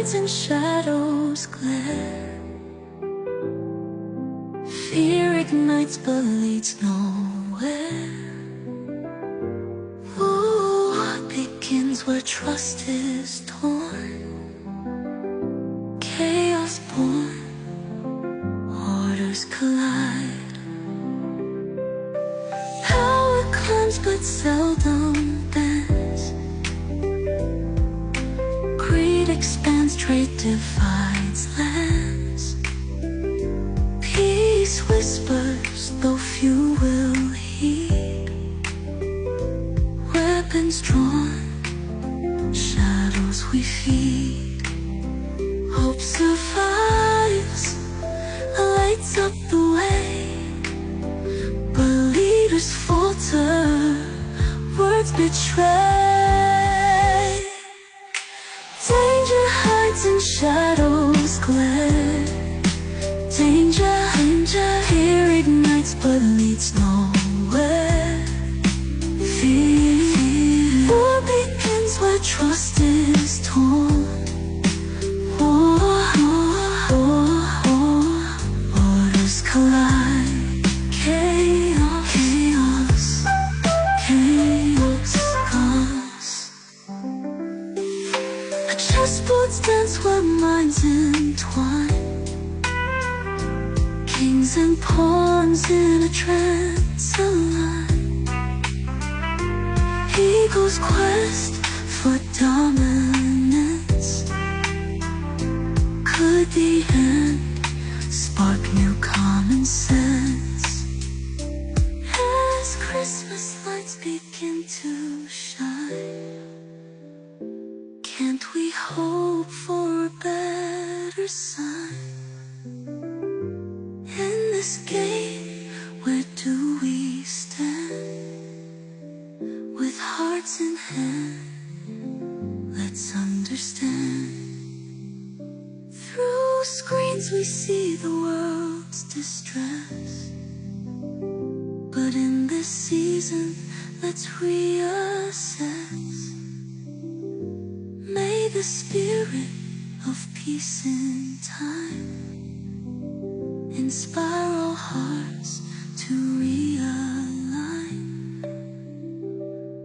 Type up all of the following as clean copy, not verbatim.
hides and shadows glare. Fear ignites but leads nowhere. Ooh, what begins where trust is torn? Chaos born, orders collide. Power climbs but seldom bends. Greed expands, trade divides lands. Peace whispers, though few will heed. Weapons drawn, shadows we feed. Hope survives, lights up the way. But leaders falter, words betray. Danger hides in shadows glare. Danger, danger, fear ignites but leads nowhere. Fear, war begins where trust is torn. Orders collide. Chaos, chaos, chaos comes. A chessboard stands where minds entwine. Kings and pawns in a trance align. Eagle's quest for dominance could the end spark new common sense. As Christmas lights begin to shine, can't we hope for a better sign? In this game, where do we stand? With hearts in hand, let's understand. Through screens we see the world's distress, but in this season, let's reassess. May the spirit of peace in time inspire all hearts to realign.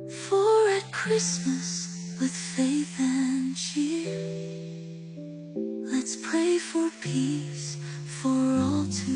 For at Christmas, with faith and cheer, let's pray for peace for all to